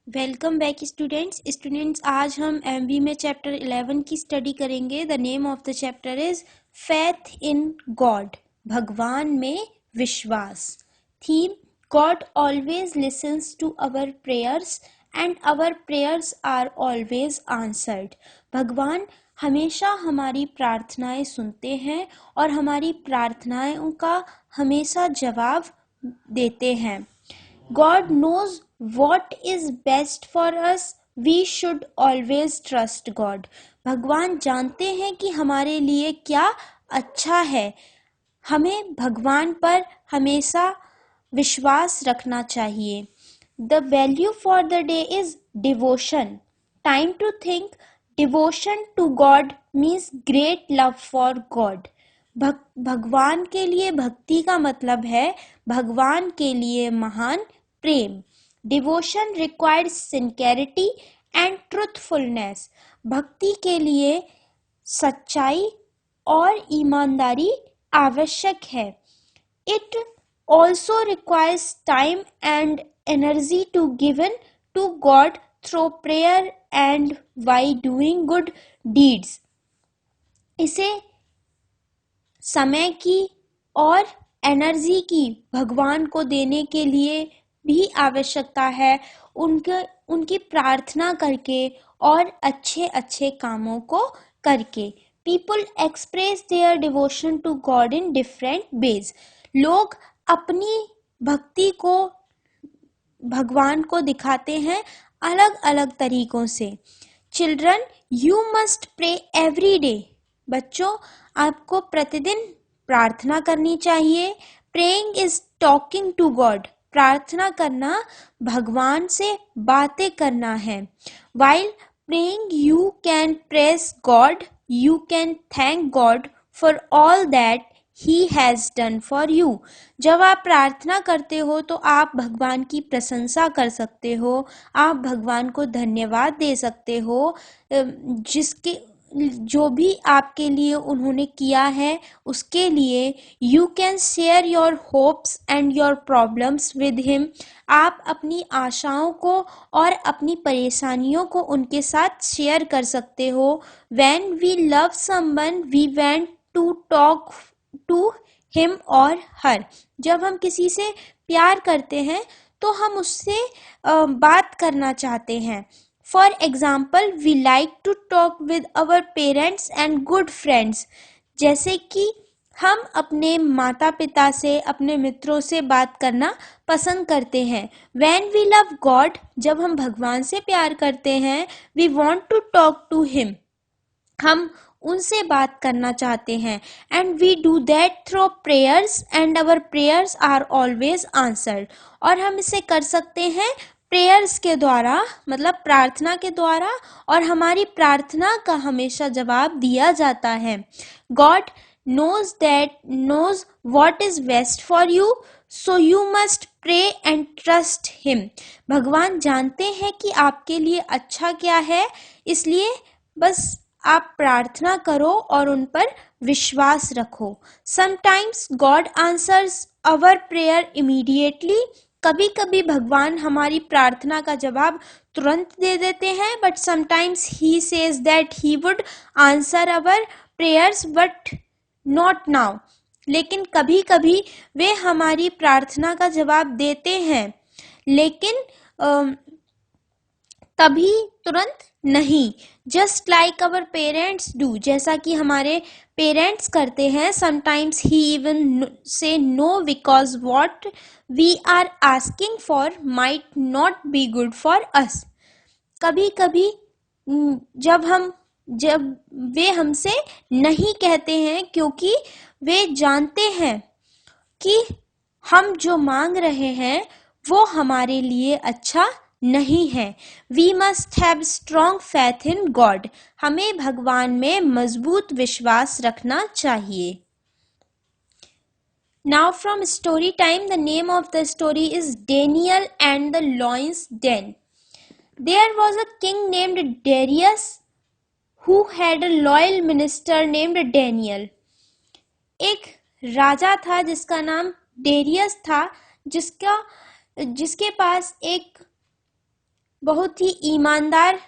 Welcome back students आज हम MB में चैप्टर 11 की स्टडी करेंगे। The name of the chapter is faith in God, भगवान में विश्वास। Theme, God always listens to our prayers and our prayers are always answered. भगवान हमेशा हमारी प्रार्थनाएं सुनते हैं और हमारी प्रार्थनाओं का हमेशा जवाब देते हैं। God knows what is best for us. We should always trust God. भगवान जानते हैं कि हमारे लिए क्या अच्छा है। हमें भगवान पर हमेशा विश्वास रखना चाहिए। The value for the day is devotion. Time to think. Devotion to God means great love for God. भगवान के लिए भक्ति का मतलब है भगवान के लिए महान प्रेम। Devotion requires sincerity and truthfulness. भक्ति के लिए सच्चाई और ईमानदारी आवश्यक है। It also requires time and energy to given to God through prayer and by doing good deeds. इसे समय की और एनर्जी की भगवान को देने के लिए भी आवश्यकता है, उनकी प्रार्थना करके और अच्छे अच्छे कामों को करके। People express their devotion to God in different ways. लोग अपनी भक्ति को भगवान को दिखाते हैं अलग अलग तरीकों से। Children, you must pray every day. बच्चों, आपको प्रतिदिन प्रार्थना करनी चाहिए। Praying is talking to God. प्रार्थना करना भगवान से बातें करना है। While praying you can praise God, you can thank God for all that He has done for you. जब आप प्रार्थना करते हो तो आप भगवान की प्रशंसा कर सकते हो, आप भगवान को धन्यवाद दे सकते हो जिसके जो भी आपके लिए उन्होंने किया है उसके लिए। You can share your hopes and your problems with him. आप अपनी आशाओं को और अपनी परेशानियों को उनके साथ शेयर कर सकते हो। When we love someone, we want to talk to him or her. जब हम किसी से प्यार करते हैं तो हम उससे बात करना चाहते हैं। For example, we like to talk with our parents and good friends. जैसे कि हम अपने माता पिता से, अपने मित्रों से बात करना पसंद करते हैं। When we love God, जब हम भगवान से प्यार करते हैं, we want to talk to him. हम उनसे बात करना चाहते हैं। And we do that through prayers and our prayers are always answered. और हम इसे कर सकते हैं प्रेयर्स के द्वारा, मतलब प्रार्थना के द्वारा, और हमारी प्रार्थना का हमेशा जवाब दिया जाता है। God knows what is best for you, so you must pray and trust him. भगवान जानते हैं कि आपके लिए अच्छा क्या है, इसलिए बस आप प्रार्थना करो और उन पर विश्वास रखो। Sometimes God answers our prayer immediately. कभी कभी भगवान हमारी प्रार्थना का जवाब तुरंत दे देते हैं, but sometimes he says that he would answer our prayers but not now. लेकिन कभी कभी वे हमारी प्रार्थना का जवाब देते हैं, लेकिन तभी तुरंत नहीं। Just like our parents do, जैसा कि हमारे पेरेंट्स करते हैं। Sometimes he even say no because what we are asking for might not be good for us. कभी कभी जब वे हमसे नहीं कहते हैं क्योंकि वे जानते हैं कि हम जो मांग रहे हैं वो हमारे लिए अच्छा नहीं है। We must have strong faith in God. हमें भगवान में मजबूत विश्वास रखना चाहिए। Now from story time, the name of the story is Daniel and the Lion's Den. There was a king named Darius who had a loyal minister named Daniel. एक राजा था जिसका नाम डेरियस था, जिसके पास एक बहुत ही ईमानदार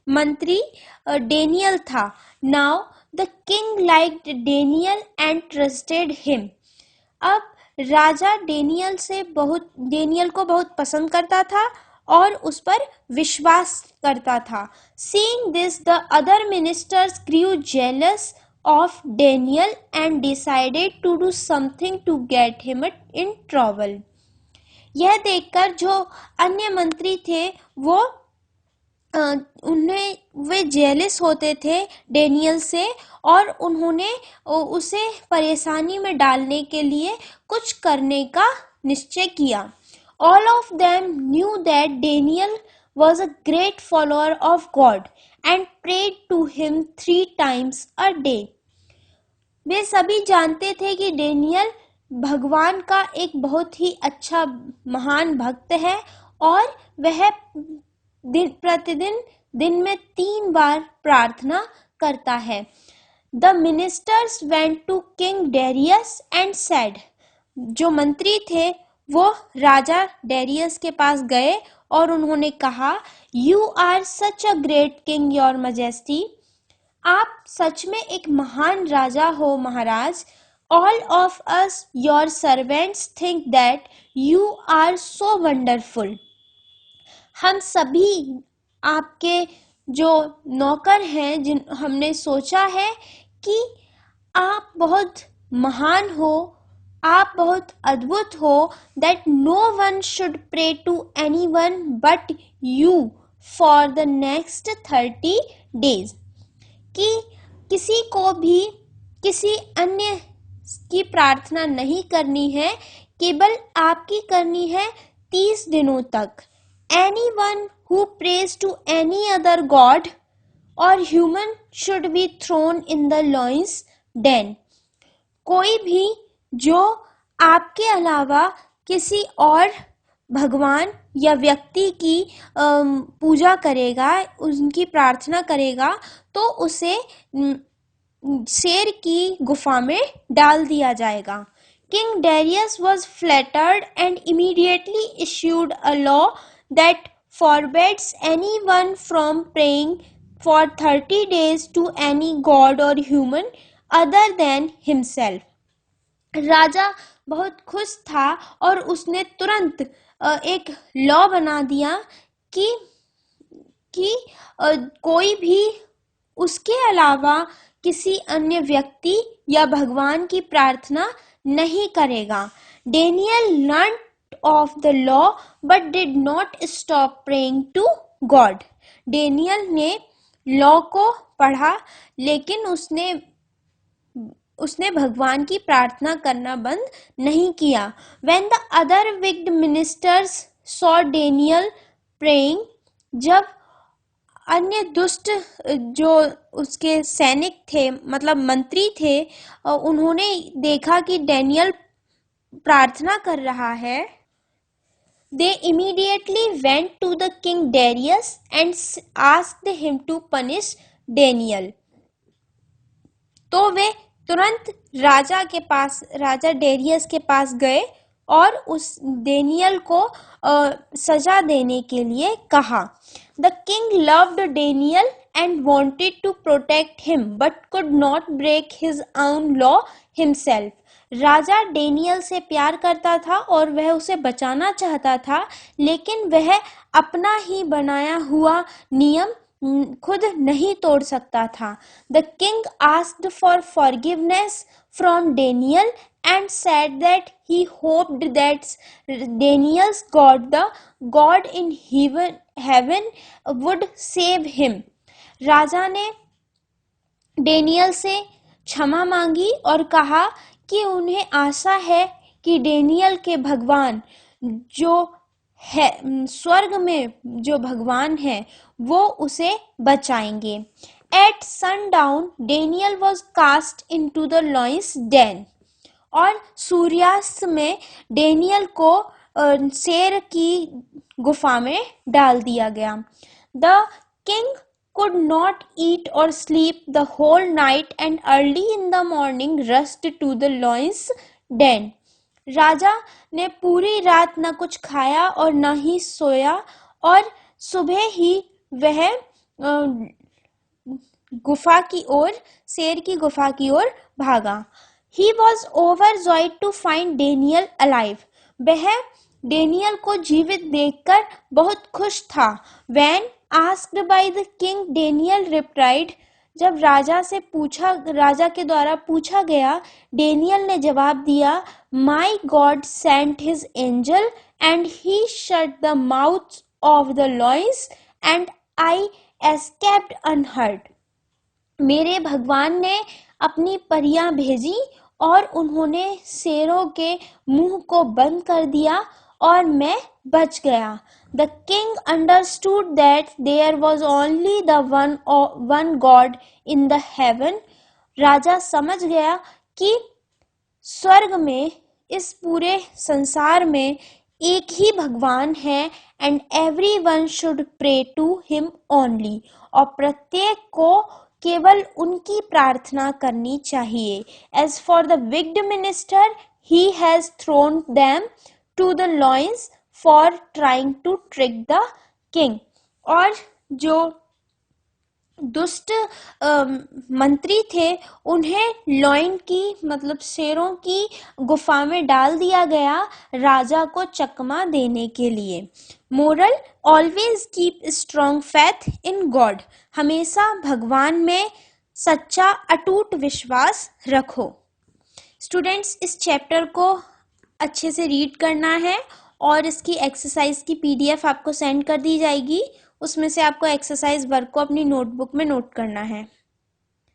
मंत्री डेनियल था। Now the king liked Daniel and trusted him. अब राजा डेनियल को बहुत पसंद करता था और उस पर विश्वास करता था। Seeing this the other ministers grew jealous of Daniel and decided to do something to get him in trouble. यह देखकर जो अन्य मंत्री थे वो वे जेलस होते थे डेनियल से और उन्होंने उसे परेशानी में डालने के लिए कुछ करने का निश्चय किया। All of them knew that Daniel was a great follower of God and prayed to him 3 times a day. वे सभी जानते थे कि डेनियल भगवान का एक बहुत ही अच्छा महान भक्त है और वह प्रतिदिन दिन में 3 बार प्रार्थना करता है। The ministers went to King Darius and said, जो मंत्री थे वो राजा डेरियस के पास गए और उन्होंने कहा, You are such a great king, your majesty. आप सच में एक महान राजा हो महाराज। All of us, your servants, think that you are so wonderful. हम सभी आपके जो नौकर हैं जिन हमने सोचा है कि आप बहुत महान हो, आप बहुत अद्भुत हो। That no one should pray to anyone but you for the next 30 days. कि किसी को भी किसी अन्य की प्रार्थना नहीं करनी है, केवल आपकी करनी है 30 दिनों तक। Anyone who prays to any other god or human should be thrown in the lions den. कोई भी जो आपके अलावा किसी और भगवान या व्यक्ति की पूजा करेगा, उनकी प्रार्थना करेगा, तो उसे शेर की गुफा में डाल दिया जाएगा। King Darius was flattered and immediately issued a law that forbids anyone from praying for 30 days to any god or human other than himself. राजा बहुत खुश था और उसने तुरंत एक लॉ बना दिया कि कोई भी उसके अलावा किसी अन्य व्यक्ति या भगवान की प्रार्थना नहीं करेगा। Daniel learned of the law but did not stop praying to God. Daniel ने लॉ को पढ़ा लेकिन उसने भगवान की प्रार्थना करना बंद नहीं किया। When the other wicked ministers saw Daniel praying, जब अन्य दुष्ट जो उसके सैनिक थे मतलब मंत्री थे, उन्होंने देखा कि डेनियल प्रार्थना कर रहा है, they immediately went to the king Darius and asked him to punish Daniel. तो वे तुरंत राजा डेरियस के पास गए और उस डेनियल को सजा देने के लिए कहा। The king loved Daniel and wanted to protect him but could not break his own law himself. Raja Daniel से प्यार करता था और वह उसे बचाना चाहता था, लेकिन वह अपना ही बनाया हुआ नियम खुद नहीं तोड़ सकता था। The king asked for forgiveness from Daniel and said that he hoped that Daniel's God, the God in heaven, would save him. राजा ने डेनियल से क्षमा मांगी और कहा कि उन्हें आशा है कि डेनियल के भगवान जो है स्वर्ग में जो भगवान है वो उसे बचाएंगे। At sundown, Daniel was cast into the lion's den. और सूर्यास्त में डेनियल को शेर की गुफा में डाल दिया गया। The king could not eat or sleep the whole night and early in the morning rushed to the lion's den. राजा ने पूरी रात न कुछ खाया और न ही सोया और सुबह ही वह शेर की गुफा की ओर भागा। He was overjoyed to find Daniel alive. वह डेनियल को जीवित देखकर बहुत खुश था। When asked by the king, Daniel replied, जब राजा के द्वारा पूछा गया, डेनियल ने जवाब दिया, My God sent his angel and he shut the mouths of the lions and I escaped unhurt. मेरे भगवान ने अपनी परियां भेजी और उन्होंने शेरों के मुंह को बंद कर दिया और मैं बच गया। The king understood that there was only the one God in the heaven. राजा समझ गया कि स्वर्ग में, इस पूरे संसार में एक ही भगवान है and everyone should pray to him only. और प्रत्येक को केवल उनकी प्रार्थना करनी चाहिए। As for the wicked minister, he has thrown them to the lions for trying to trick the king. और जो दुष्ट मंत्री थे उन्हें लॉयन की मतलब शेरों की गुफा में डाल दिया गया राजा को चकमा देने के लिए। Moral, always keep strong faith in God. हमेशा भगवान में सच्चा अटूट विश्वास रखो। स्टूडेंट्स, इस चैप्टर को अच्छे से रीड करना है और इसकी एक्सरसाइज की PDF आपको सेंड कर दी जाएगी। उसमें से आपको एक्सरसाइज वर्क को अपनी नोटबुक में नोट करना है।